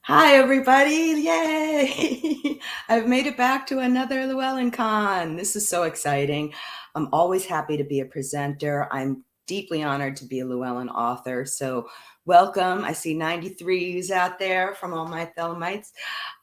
Hi, everybody. Yay. I've made it back to another LlewellynCon. This is so exciting. I'm always happy to be a presenter. I'm deeply honored to be a Llewellyn author. So welcome. I see 93s out there from all my Thelemites.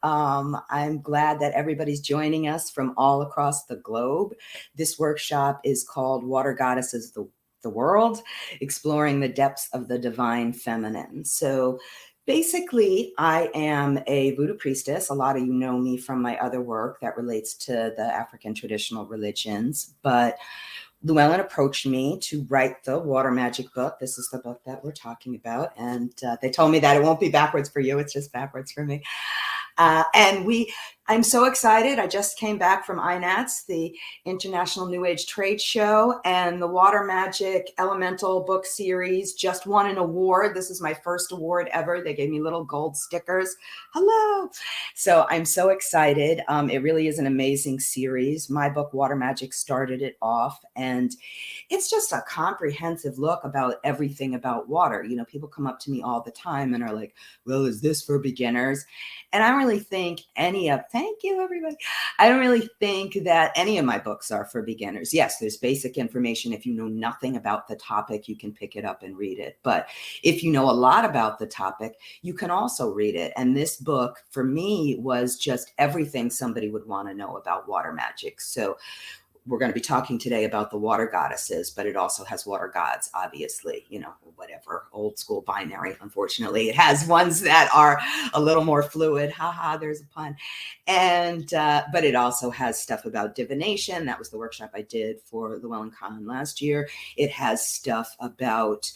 I'm glad that everybody's joining us from all across the globe. This workshop is called Water Goddesses, the World, Exploring the Depths of the Divine Feminine. So basically, I am a voodoo priestess. A lot of you know me from my other work that relates to the African traditional religions, but Llewellyn approached me to write the water magic book. This is the book that we're talking about. And they told me that it won't be backwards for you. It's just backwards for me. I'm so excited. I just came back from INATS, the International New Age Trade Show, and the Water Magic Elemental book series just won an award. This is my first award ever. They gave me little gold stickers. Hello. So I'm so excited. It really is an amazing series. My book, Water Magic, started it off, and it's just a comprehensive look about everything about water. You know, people come up to me all the time and are like, well, is this for beginners? And I don't really think thank you, everybody. I don't really think that any of my books are for beginners. Yes, there's basic information. If you know nothing about the topic, you can pick it up and read it. But if you know a lot about the topic, you can also read it. And this book, for me, was just everything somebody would want to know about water magic. So we're going to be talking today about the water goddesses, but it also has water gods, obviously, you know, whatever, old school binary. Unfortunately, it has ones that are a little more fluid. Haha, there's a pun. And, but it also has stuff about divination. That was the workshop I did for LlewellynCon last year. It has stuff about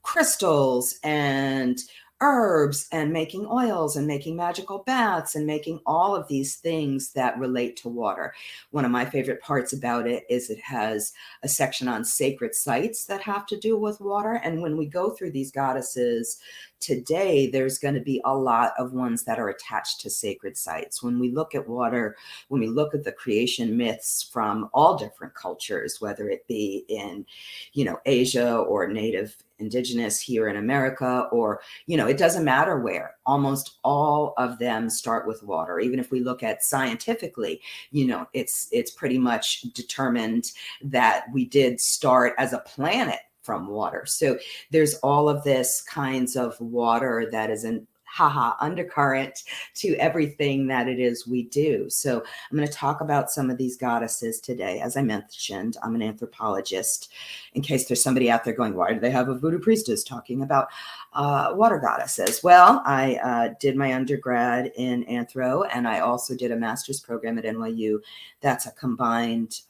crystals and herbs and making oils and making magical baths and making all of these things that relate to water. One of my favorite parts about it is it has a section on sacred sites that have to do with water. And when we go through these goddesses today, there's going to be a lot of ones that are attached to sacred sites. When we look at water, when we look at the creation myths from all different cultures, whether it be in, you know, Asia or native indigenous here in America, or, you know, it doesn't matter where, almost all of them start with water. Even if we look at scientifically, you know, it's pretty much determined that we did start as a planet from water. So there's all of this kinds of water that is an undercurrent to everything that it is we do. So I'm going to talk about some of these goddesses today. As I mentioned, I'm an anthropologist. In case there's somebody out there going, why do they have a voodoo priestess talking about water goddesses? Well, I did my undergrad in anthro, and I also did a master's program at NYU. That's a combined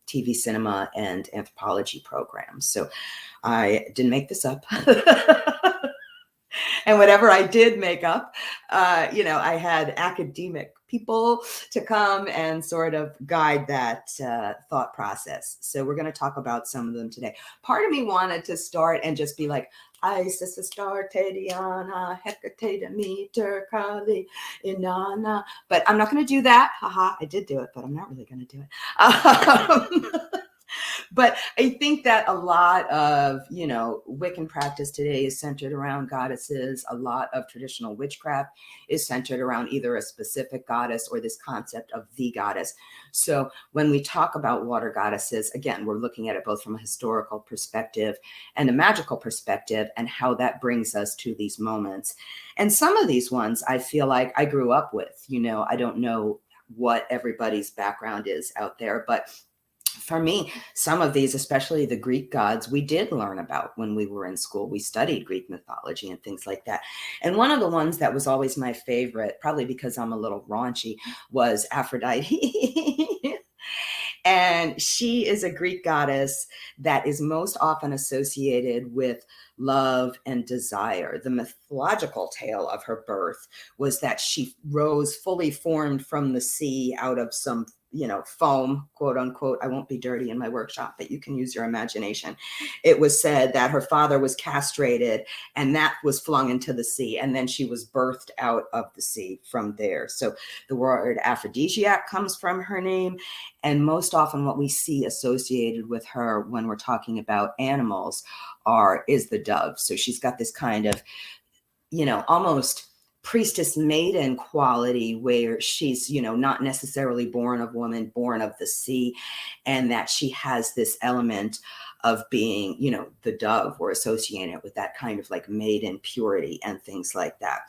TV, cinema, and anthropology program. So I didn't make this up. And whatever I did make up, you know, I had academic people to come and sort of guide that thought process. So we're going to talk about some of them today. Part of me wanted to start and just be like, Isis, Astarte, Diana, Hecate, Demeter, Kali, Inanna. But I'm not going to do that. Haha, I did do it, but I'm not really going to do it. But I think that a lot of, you know, Wiccan practice today is centered around goddesses. A lot of traditional witchcraft is centered around either a specific goddess or this concept of the goddess. So when we talk about water goddesses, again, we're looking at it both from a historical perspective and a magical perspective, and how that brings us to these moments. And some of these ones I feel like I grew up with. You know, I don't know what everybody's background is out there, but for me, some of these, especially the Greek gods, we did learn about when we were in school. We studied Greek mythology and things like that. And one of the ones that was always my favorite, probably because I'm a little raunchy, was Aphrodite. And she is a Greek goddess that is most often associated with love and desire. The mythological tale of her birth was that she rose fully formed from the sea out of some, you know, foam, quote unquote. I won't be dirty in my workshop, but you can use your imagination. It was said that her father was castrated and that was flung into the sea. And then she was birthed out of the sea from there. So the word aphrodisiac comes from her name. And most often what we see associated with her when we're talking about animals is the dove. So she's got this kind of, you know, almost priestess maiden quality, where she's, not necessarily born of woman, born of the sea, and that she has this element of being, the dove. We're associating it with that kind of like maiden purity and things like that.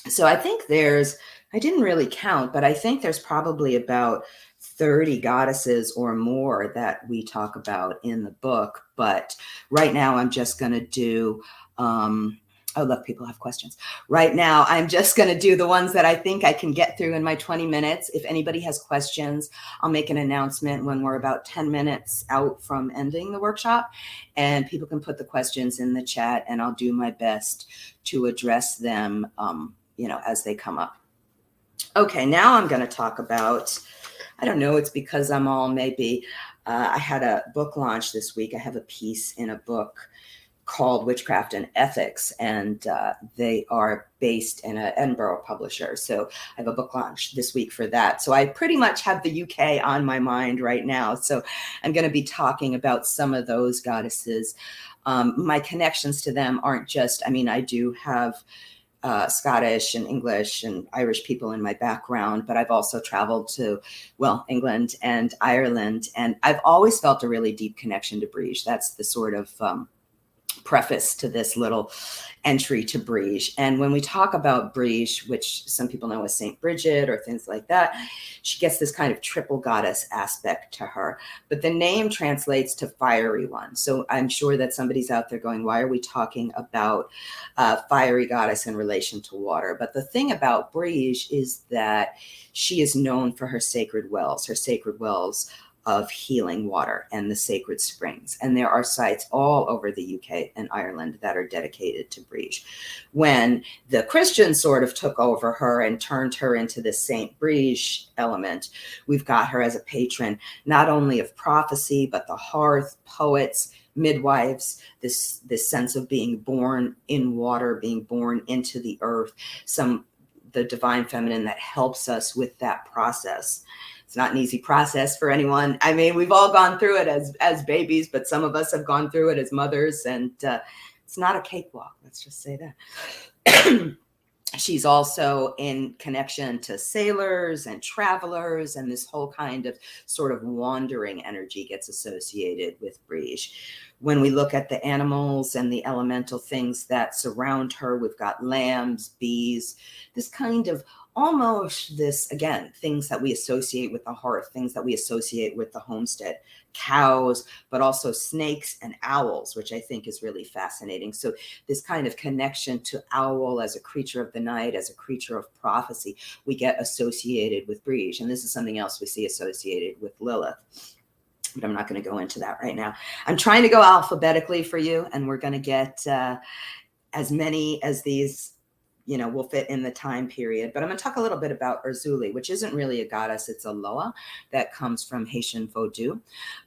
So I think I didn't really count, but I think there's probably about 30 goddesses or more that we talk about in the book. But right now I'm just going to do, oh, look, people have questions. Right now, I'm just going to do the ones that I think I can get through in my 20 minutes. If anybody has questions, I'll make an announcement when we're about 10 minutes out from ending the workshop, and people can put the questions in the chat, and I'll do my best to address them, as they come up. Okay, now I'm going to talk about, I don't know, it's because I'm all maybe, I had a book launch this week. I have a piece in a book called Witchcraft and Ethics, and they are based in an Edinburgh publisher. So I have a book launch this week for that. So I pretty much have the UK on my mind right now. So I'm going to be talking about some of those goddesses. My connections to them aren't just, I do have Scottish and English and Irish people in my background, but I've also traveled to, England and Ireland. And I've always felt a really deep connection to Briege. That's the sort of preface to this little entry to Briege. And when we talk about Briege, which some people know as Saint Bridget or things like that, she gets this kind of triple goddess aspect to her. But the name translates to fiery one. So I'm sure that somebody's out there going, why are we talking about fiery goddess in relation to water? But the thing about Briege is that she is known for her sacred wells of healing water and the sacred springs. And there are sites all over the UK and Ireland that are dedicated to Briege. When the Christians sort of took over her and turned her into the Saint Briege element, we've got her as a patron, not only of prophecy, but the hearth, poets, midwives, this sense of being born in water, being born into the earth, the divine feminine that helps us with that process. It's not an easy process for anyone. We've all gone through it as babies, but some of us have gone through it as mothers, and it's not a cakewalk. Let's just say that. She's also in connection to sailors and travelers, and this whole kind of sort of wandering energy gets associated with Briege. When we look at the animals and the elemental things that surround her, we've got lambs, bees, this kind of almost this, again, things that we associate with the hearth, things that we associate with the homestead, cows, but also snakes and owls, which I think is really fascinating. So this kind of connection to owl as a creature of the night, as a creature of prophecy, we get associated with Briege. And this is something else we see associated with Lilith. But I'm not going to go into that right now. I'm trying to go alphabetically for you, and we're going to get as many as these will fit in the time period. But I'm going to talk a little bit about Urzuli, which isn't really a goddess. It's a loa that comes from Haitian Vodou.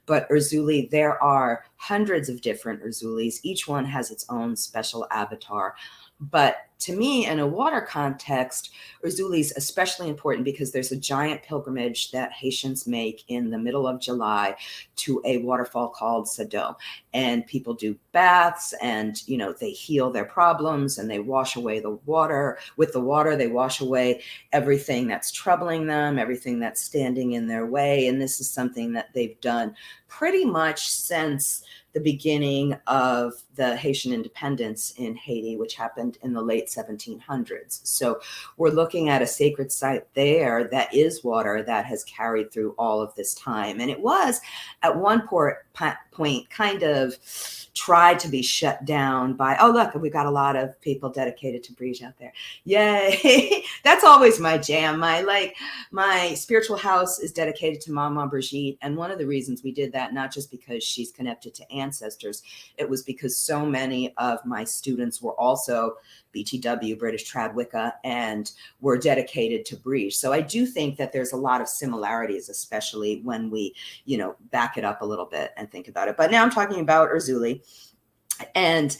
But Urzuli, there are hundreds of different Urzulis. Each one has its own special avatar. But to me, in a water context, Urzuli is especially important because there's a giant pilgrimage that Haitians make in the middle of July to a waterfall called Sado. And people do baths and, they heal their problems and they wash away the water. With the water, they wash away everything that's troubling them, everything that's standing in their way. And this is something that they've done pretty much since the beginning of the Haitian independence in Haiti, which happened in the late 1700s. So we're looking at a sacred site there that is water that has carried through all of this time. And it was at one point kind of tried to be shut down by, oh, look, we've got a lot of people dedicated to Briege out there. Yay. That's always my jam. My spiritual house is dedicated to Mama Brigitte. And one of the reasons we did that, not just because she's connected to ancestors, it was because so many of my students were also BTW, British Trad Wicca, and were dedicated to Briege. So I do think that there's a lot of similarities, especially when we, back it up a little bit and think about it. But now I'm talking about Urzuli. And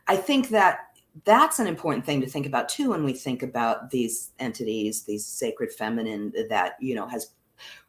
I think that that's an important thing to think about too when we think about these entities, these sacred feminine that, has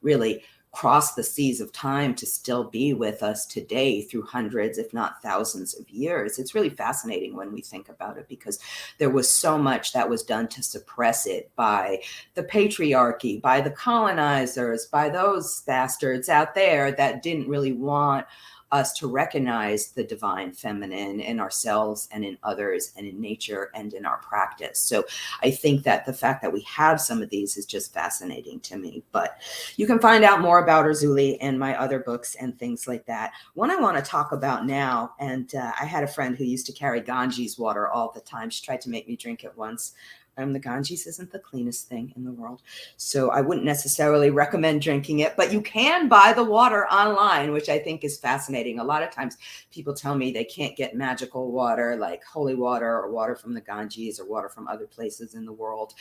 really crossed the seas of time to still be with us today through hundreds, if not thousands of years. It's really fascinating when we think about it, because there was so much that was done to suppress it by the patriarchy, by the colonizers, by those bastards out there that didn't really want us to recognize the divine feminine in ourselves and in others and in nature and in our practice. So I think that the fact that we have some of these is just fascinating to me. But you can find out more about Urzuli in my other books and things like that. One I want to talk about now, and I had a friend who used to carry Ganges water all the time. She tried to make me drink it once. The Ganges isn't the cleanest thing in the world, so I wouldn't necessarily recommend drinking it, but you can buy the water online, which I think is fascinating. A lot of times people tell me they can't get magical water like holy water or water from the Ganges or water from other places in the world.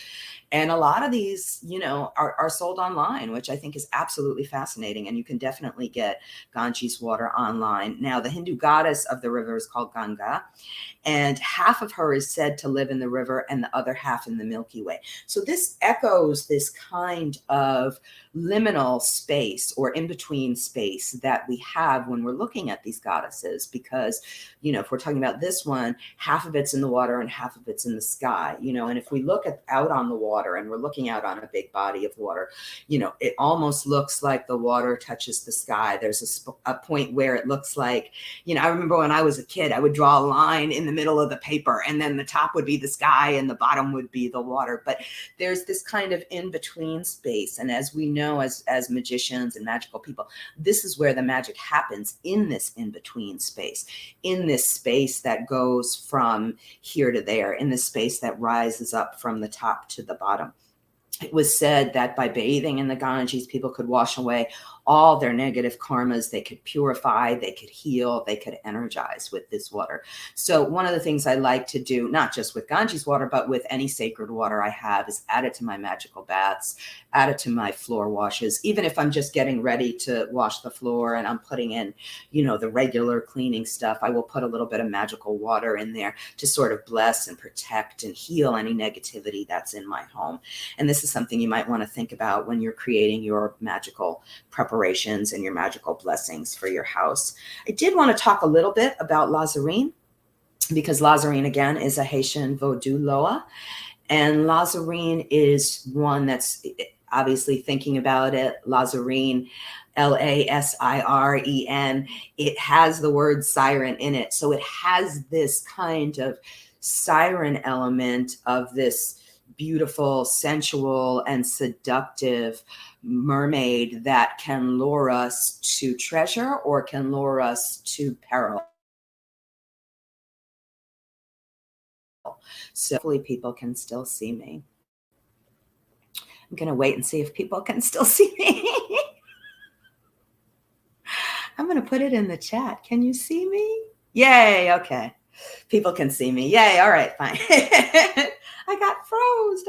And a lot of these, are sold online, which I think is absolutely fascinating. And you can definitely get Ganges water online. Now, the Hindu goddess of the river is called Ganga, and half of her is said to live in the river and the other half in the Milky Way. So this echoes this kind of liminal space or in-between space that we have when we're looking at these goddesses, because, if we're talking about this one, half of it's in the water and half of it's in the sky, and if we look out on the water and we're looking out on a big body of water, it almost looks like the water touches the sky. There's a point where it looks like, I remember when I was a kid, I would draw a line in the middle of the paper, and then the top would be the sky and the bottom would be the water. But there's this kind of in-between space. And as we know, as magicians and magical people, this is where the magic happens, in this in-between space, in this space that goes from here to there, in this space that rises up from the top to the bottom. It was said that by bathing in the Ganges, people could wash away all their negative karmas. They could purify, they could heal, they could energize with this water. So one of the things I like to do, not just with Ganges water, but with any sacred water I have, is add it to my magical baths, add it to my floor washes. Even if I'm just getting ready to wash the floor and I'm putting in, the regular cleaning stuff, I will put a little bit of magical water in there to sort of bless and protect and heal any negativity that's in my home. And this is something you might want to think about when you're creating your magical preparations and your magical blessings for your house. I did want to talk a little bit about Lazarine, because Lazarine, again, is a Haitian Vodou Loa. And Lazarine is one that's obviously thinking about it. Lazarine, Lasiren. It has the word siren in it. So it has this kind of siren element of this beautiful, sensual, and seductive mermaid that can lure us to treasure or can lure us to peril. So hopefully people can still see me. I'm going to wait and see if people can still see me. I'm going to put it in the chat. Can you see me? Yay. Okay. People can see me. Yay. All right, fine. I got froze.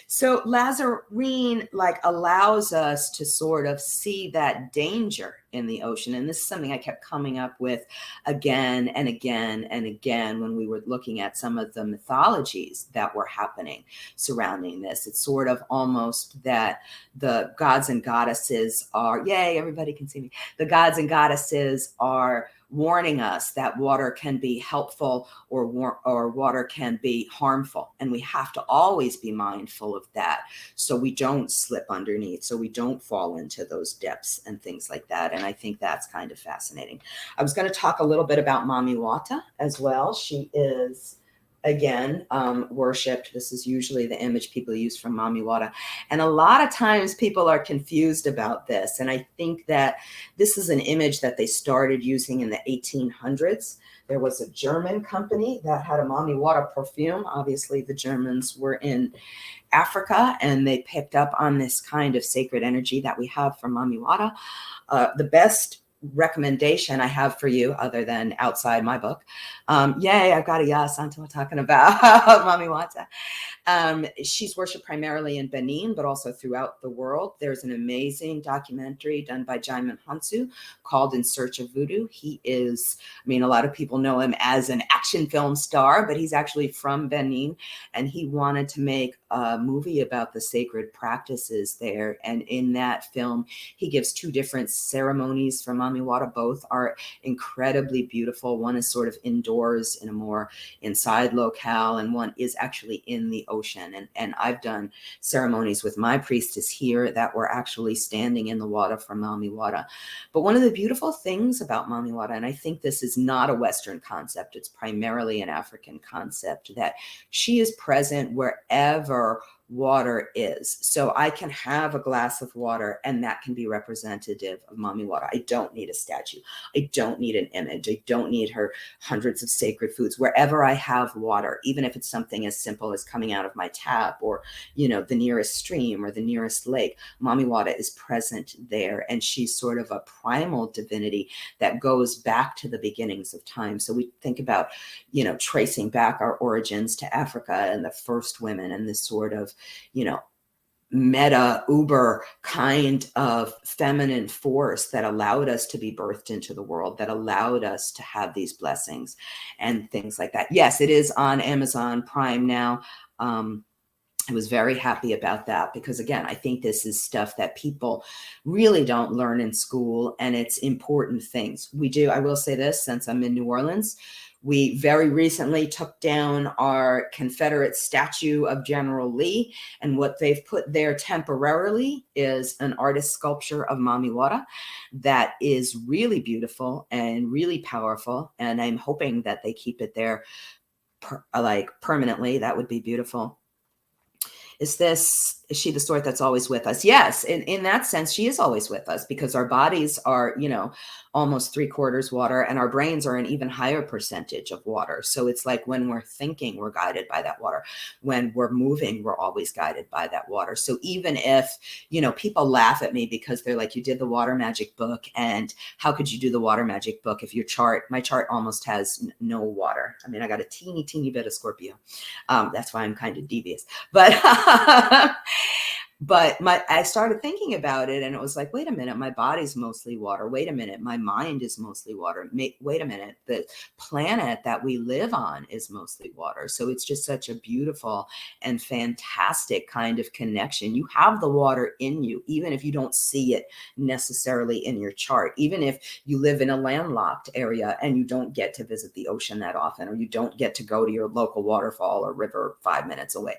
So Lazarine allows us to sort of see that danger in the ocean. And this is something I kept coming up with again and again and again when we were looking at some of the mythologies that were happening surrounding this. It's sort of almost that the gods and goddesses are, yay, everybody can see me. The gods and goddesses are warning us that water can be helpful or water can be harmful. And we have to always be mindful of that so we don't slip underneath, so we don't fall into those depths and things like that. And I think that's kind of fascinating. I was going to talk a little bit about Mami Wata as well. She is, again, worshipped. This is usually the image people use from Mami Wata. And a lot of times people are confused about this. And I think that this is an image that they started using in the 1800s. There was a German company that had a Mami Wata perfume. Obviously, the Germans were in Africa and they picked up on this kind of sacred energy that we have from Mami Wata. The best recommendation I have for you, other than outside my book. Yay, I've got a yes onto what I'm talking about, Mami Wata. She's worshipped primarily in Benin, but also throughout the world. There's an amazing documentary done by Jaimin Hansu called In Search of Voodoo. He is, I mean, a lot of people know him as an action film star, but he's actually from Benin, and he wanted to make a movie about the sacred practices there. And in that film, he gives two different ceremonies for Mami Wata. Both are incredibly beautiful. One is sort of indoors in a more inside locale, and one is actually in the ocean. And I've done ceremonies with my priestess here that were actually standing in the water for Mami Wata. But one of the beautiful things about Mami Wata, and I think this is not a Western concept, it's primarily an African concept, that she is present wherever water is. So I can have a glass of water and that can be representative of Mami Wata. I don't need a statue. I don't need an image. I don't need her hundreds of sacred foods. Wherever I have water, even if it's something as simple as coming out of my tap or, you know, the nearest stream or the nearest lake, Mami Wata is present there. And she's sort of a primal divinity that goes back to the beginnings of time. So we think about, you know, tracing back our origins to Africa and the first women and this sort of, you know, meta uber kind of feminine force that allowed us to be birthed into the world, that allowed us to have these blessings and things like that. Yes, it is on Amazon Prime now. I was very happy about that because, again, I think this is stuff that people really don't learn in school, and it's important things. We do, I will say this, since I'm in New Orleans, we very recently took down our Confederate statue of General Lee, and what they've put there temporarily is an artist sculpture of Mami Wata that is really beautiful and really powerful, and I'm hoping that they keep it there permanently. That would be beautiful. Is she the sort that's always with us? Yes, in that sense, she is always with us because our bodies are, you know, almost 3/4 water, and our brains are an even higher percentage of water. So it's like when we're thinking, we're guided by that water. When we're moving, we're always guided by that water. So even if, you know, people laugh at me because they're like, you did the water magic book, and how could you do the water magic book if my chart almost has no water? I mean, I got a teeny bit of Scorpio. That's why I'm kind of devious. But but I started thinking about it, and it was like, wait a minute, my body's mostly water. Wait a minute, my mind is mostly water. Wait a minute, the planet that we live on is mostly water. So it's just such a beautiful and fantastic kind of connection. You have the water in you, even if you don't see it necessarily in your chart, even if you live in a landlocked area and you don't get to visit the ocean that often, or you don't get to go to your local waterfall or river 5 minutes away.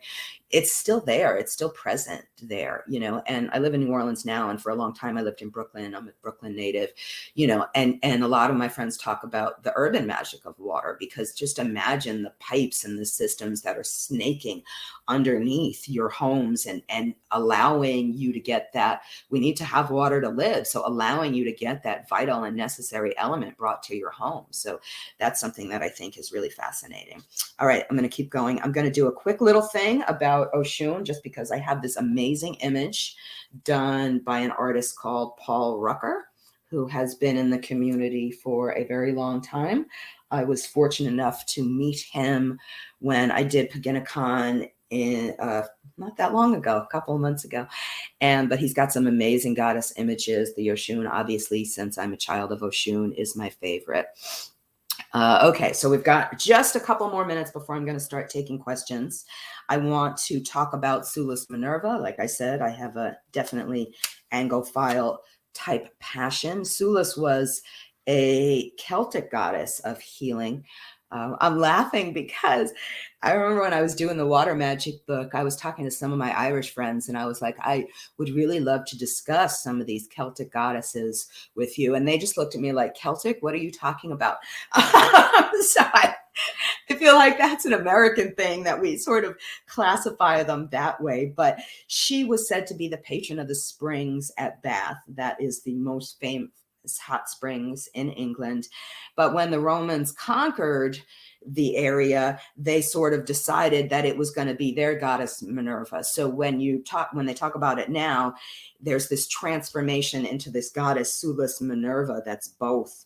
It's still there. It's still present there, you know, and I live in New Orleans now. And for a long time, I lived in Brooklyn. I'm a Brooklyn native, you know, and a lot of my friends talk about the urban magic of water, because just imagine the pipes and the systems that are snaking underneath your homes and allowing you to get that. We need to have water to live. So allowing you to get that vital and necessary element brought to your home. So that's something that I think is really fascinating. All right, I'm going to keep going. I'm going to do a quick little thing about Oshun, just because I have this amazing image done by an artist called Paul Rucker, who has been in the community for a very long time. I was fortunate enough to meet him when I did LlewellynCon in not that long ago, a couple of months ago. But he's got some amazing goddess images. The Oshun, obviously, since I'm a child of Oshun, is my favorite. Okay, so we've got just a couple more minutes before I'm going to start taking questions. I want to talk about Sulas Minerva. Like I said, I have a definitely Anglophile type passion. Sulas was a Celtic goddess of healing. I'm laughing because I remember when I was doing the water magic book, I was talking to some of my Irish friends, and I was like, I would really love to discuss some of these Celtic goddesses with you. And they just looked at me like, Celtic? What are you talking about? So I feel like that's an American thing, that we sort of classify them that way. But she was said to be the patron of the springs at Bath. That is the most famous. hot springs in England. But when the Romans conquered the area, they sort of decided that it was going to be their goddess Minerva. So when they talk about it now, there's this transformation into this goddess Sulas Minerva that's both.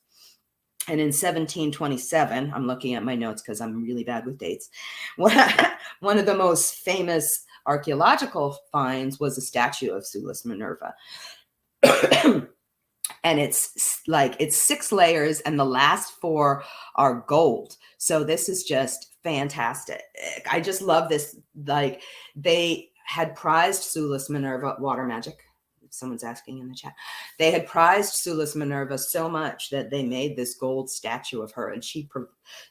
And in 1727, I'm looking at my notes because I'm really bad with dates. One of the most famous archaeological finds was a statue of Sulas Minerva. And it's 6 layers, and the last 4 are gold. So this is just fantastic. I just love this. Like, they had prized Sulas Minerva, water magic. Someone's asking in the chat. They had prized Sulas Minerva so much that they made this gold statue of her, and she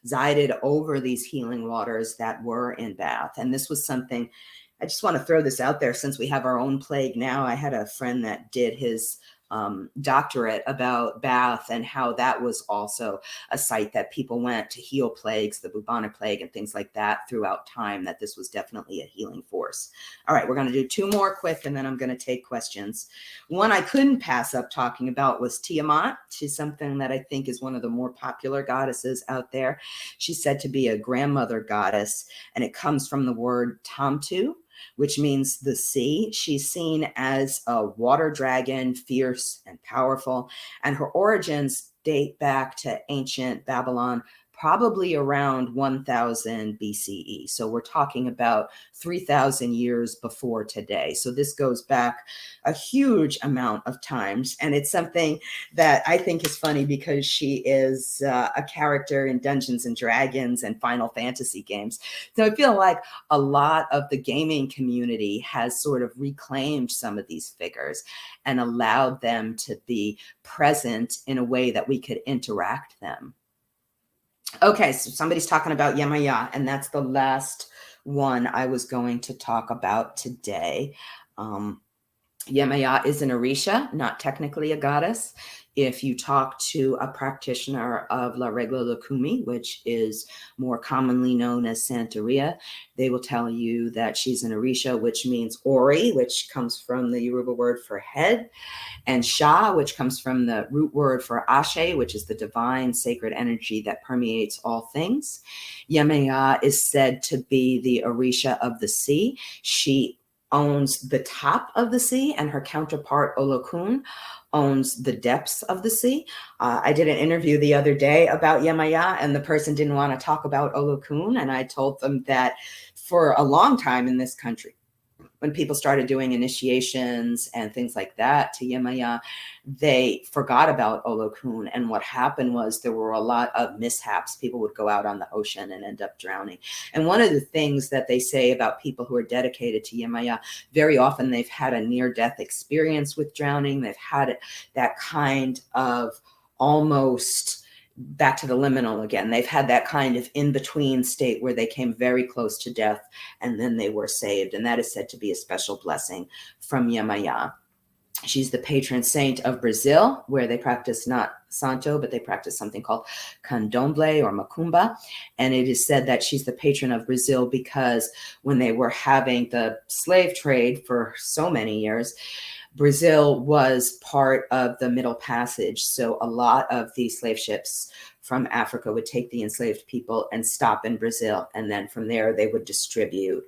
presided over these healing waters that were in Bath. And this was something, I just want to throw this out there since we have our own plague now. I had a friend that did his doctorate about Bath and how that was also a site that people went to heal plagues, the bubonic plague and things like that throughout time, that this was definitely a healing force. All right, we're going to do 2 more quick, and then I'm going to take questions. One I couldn't pass up talking about was Tiamat. She's something that I think is one of the more popular goddesses out there. She's said to be a grandmother goddess, and it comes from the word Tamtu, which means the sea. She's seen as a water dragon, fierce and powerful, and her origins date back to ancient Babylon, probably around 1000 BCE. So we're talking about 3000 years before today. So this goes back a huge amount of times. And it's something that I think is funny because she is a character in Dungeons and Dragons and Final Fantasy games. So I feel like a lot of the gaming community has sort of reclaimed some of these figures and allowed them to be present in a way that we could interact them. Okay, so somebody's talking about Yemaya, and that's the last one I was going to talk about today. Yemaya is an Orisha, not technically a goddess. If you talk to a practitioner of La Regla Lukumi, which is more commonly known as Santeria, they will tell you that she's an Orisha, which means Ori, which comes from the Yoruba word for head, and Sha, which comes from the root word for Ashe, which is the divine sacred energy that permeates all things. Yemaya is said to be the Orisha of the sea. She owns the top of the sea, and her counterpart Olokun owns the depths of the sea. I did an interview the other day about Yemaya, and the person didn't want to talk about Olokun, and I told them that for a long time in this country, when people started doing initiations and things like that to Yemaya, they forgot about Olokun. And what happened was there were a lot of mishaps. People would go out on the ocean and end up drowning. And one of the things that they say about people who are dedicated to Yemaya, very often they've had a near-death experience with drowning. They've had that kind of almost back to the liminal again. They've had that kind of in-between state where they came very close to death and then they were saved. And that is said to be a special blessing from Yemaya. She's the patron saint of Brazil, where they practice not Santo, but they practice something called Candomblé or Macumba. And it is said that she's the patron of Brazil because when they were having the slave trade for so many years, Brazil was part of the Middle Passage. So a lot of these slave ships from Africa would take the enslaved people and stop in Brazil. And then from there, they would distribute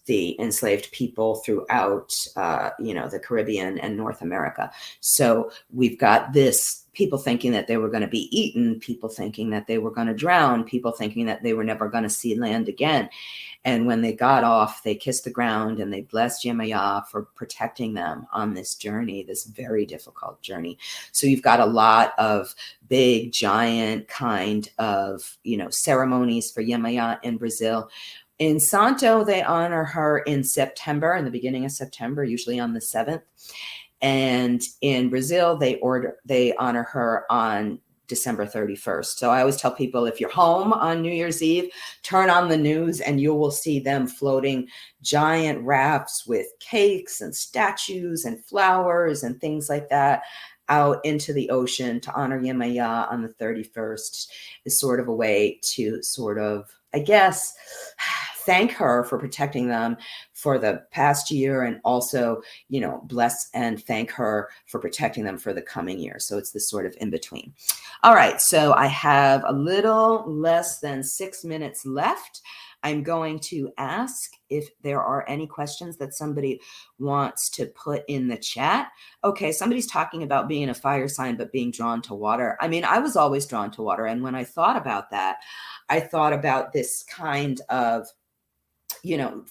the enslaved people throughout, the Caribbean and North America. So we've got this, people thinking that they were going to be eaten, people thinking that they were going to drown, people thinking that they were never going to see land again. And when they got off, they kissed the ground and they blessed Yemaya for protecting them on this journey, this very difficult journey. So you've got a lot of big, giant kind of, ceremonies for Yemaya in Brazil. In Santo, they honor her in September, in the beginning of September, usually on the 7th. And in Brazil, they honor her on December 31st. So I always tell people, if you're home on New Year's Eve, turn on the news and you will see them floating giant rafts with cakes and statues and flowers and things like that out into the ocean to honor Yemaya on the 31st is sort of a way to sort of, I guess, thank her for protecting them for the past year, and also, bless and thank her for protecting them for the coming year. So it's this sort of in between. All right, so I have a little less than 6 minutes left. I'm going to ask if there are any questions that somebody wants to put in the chat. Okay, somebody's talking about being a fire sign, but being drawn to water. I mean, I was always drawn to water. And when I thought about that, I thought about this kind of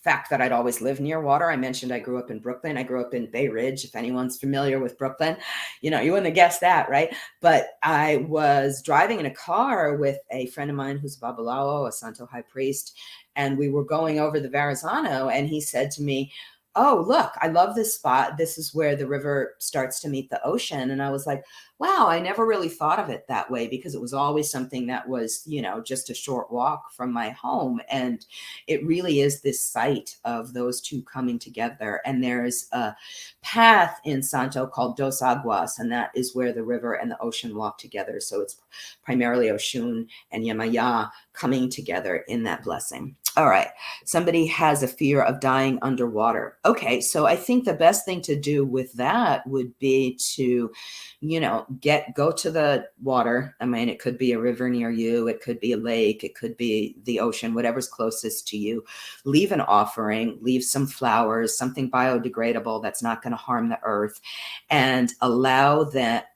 fact that I'd always lived near water. I mentioned I grew up in Brooklyn. I grew up in Bay Ridge. If anyone's familiar with Brooklyn, you wouldn't have guessed that, right? But I was driving in a car with a friend of mine who's a Babalawo, a Santo high priest, and we were going over the Verrazano, and he said to me, "Oh, look, I love this spot. This is where the river starts to meet the ocean." And I was like, wow, I never really thought of it that way, because it was always something that was, just a short walk from my home. And it really is this site of those two coming together. And there's a path in Santo called Dos Aguas, and that is where the river and the ocean walk together. So it's primarily Oshun and Yemaya coming together in that blessing. All right. Somebody has a fear of dying underwater. Okay. So I think the best thing to do with that would be to, go to the water. I mean, it could be a river near you. It could be a lake. It could be the ocean, whatever's closest to you. Leave an offering, leave some flowers, something biodegradable that's not going to harm the earth, and allow that,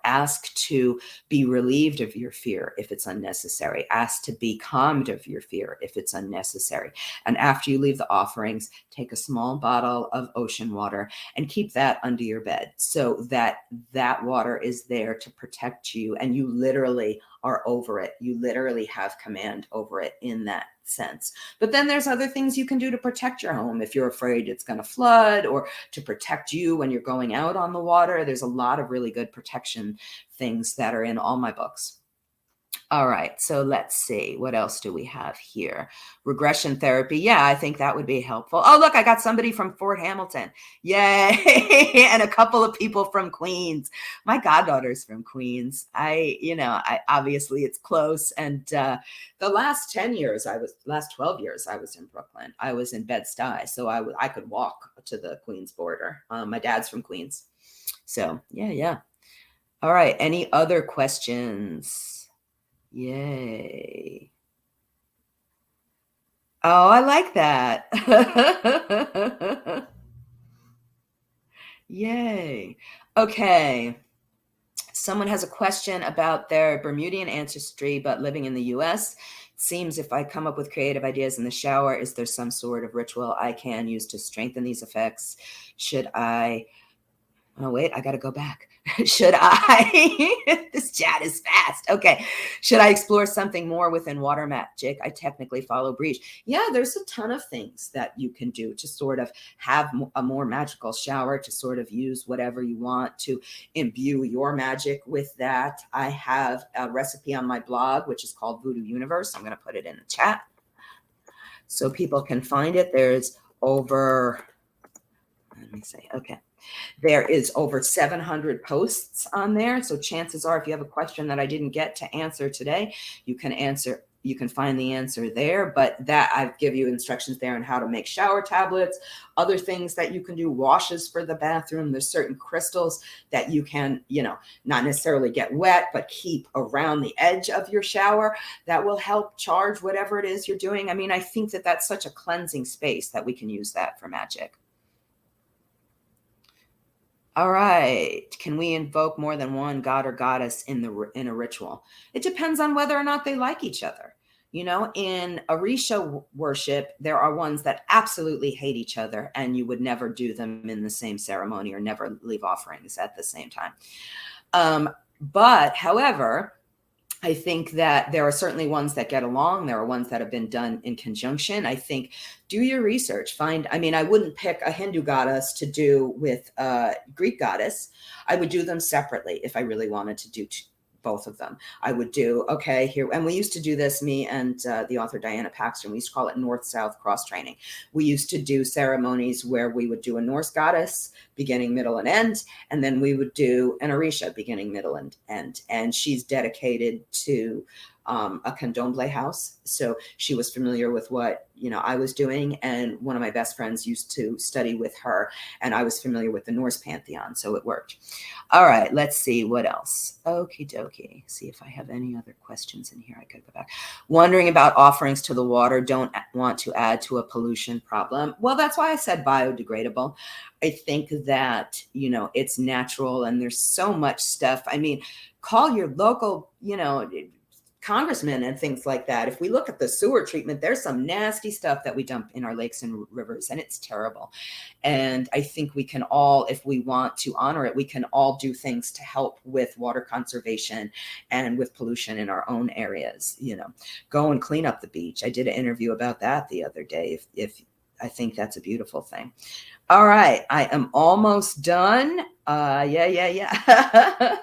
ask to be relieved of your fear if it's unnecessary. Ask to be calmed of your fear if it's unnecessary. And after you leave the offerings, take a small bottle of ocean water and keep that under your bed, so that that water is there to protect you, and you literally are over it. You literally have command over it in that sense. But then there's other things you can do to protect your home. If you're afraid it's going to flood, or to protect you when you're going out on the water, there's a lot of really good protection things that are in all my books. All right, so let's see. What else do we have here? Regression therapy. Yeah, I think that would be helpful. Oh, look, I got somebody from Fort Hamilton. Yay. And a couple of people from Queens. My goddaughter's from Queens. I obviously it's close. And the last 12 years, I was in Brooklyn. I was in Bed-Stuy, so I could walk to the Queens border. My dad's from Queens. So yeah. All right, any other questions? Yay. Oh, I like that. Yay. Okay. Someone has a question about their Bermudian ancestry, but living in the US. Seems if I come up with creative ideas in the shower, is there some sort of ritual I can use to strengthen these effects? Oh, wait, I got to go back. Should I, this chat is fast. Okay. Should I explore something more within water magic? I technically follow Briege. Yeah, there's a ton of things that you can do to sort of have a more magical shower, to sort of use whatever you want to imbue your magic with that. I have a recipe on my blog, which is called Voodoo Universe. I'm going to put it in the chat so people can find it. There's over, let me say, okay. There is over 700 posts on there. So chances are, if you have a question that I didn't get to answer today, you can find the answer there. But that I give you instructions there on how to make shower tablets, other things that you can do, washes for the bathroom. There's certain crystals that you can, not necessarily get wet, but keep around the edge of your shower that will help charge whatever it is you're doing. I mean, I think that that's such a cleansing space that we can use that for magic. All right. Can we invoke more than one god or goddess in a ritual? It depends on whether or not they like each other. In Orisha worship, there are ones that absolutely hate each other, and you would never do them in the same ceremony or never leave offerings at the same time. But however, I think that there are certainly ones that get along. There are ones that have been done in conjunction. I think do your research. I wouldn't pick a Hindu goddess to do with a Greek goddess. I would do them separately if I really wanted to do both of them. I would do, okay, here, and we used to do this, me and the author Diana Paxton, we used to call it North-South cross-training. We used to do ceremonies where we would do a Norse goddess, beginning, middle, and end, and then we would do an Orisha, beginning, middle, and end. And she's dedicated to a candomblé house. So she was familiar with what, I was doing. And one of my best friends used to study with her, and I was familiar with the Norse pantheon. So it worked. All right, let's see what else. Okie dokie. See if I have any other questions in here. I could go back. Wondering about offerings to the water. Don't want to add to a pollution problem. Well, that's why I said biodegradable. I think that, it's natural and there's so much stuff. I mean, call your local, congressmen and things like that. If we look at the sewer treatment, there's some nasty stuff that we dump in our lakes and rivers, and it's terrible. And I think we can all, if we want to honor it, we can all do things to help with water conservation and with pollution in our own areas. Go and clean up the beach. I did an interview about that the other day. If I think that's a beautiful thing. All right, I am almost done. Yeah.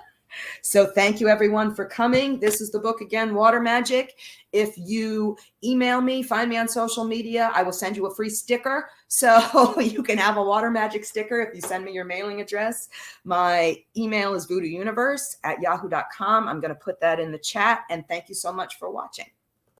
So thank you everyone for coming. This is the book again, Water Magic. If you email me, find me on social media, I will send you a free sticker. So you can have a Water Magic sticker if you send me your mailing address. My email is voodoouniverse@yahoo.com. I'm going to put that in the chat. And thank you so much for watching.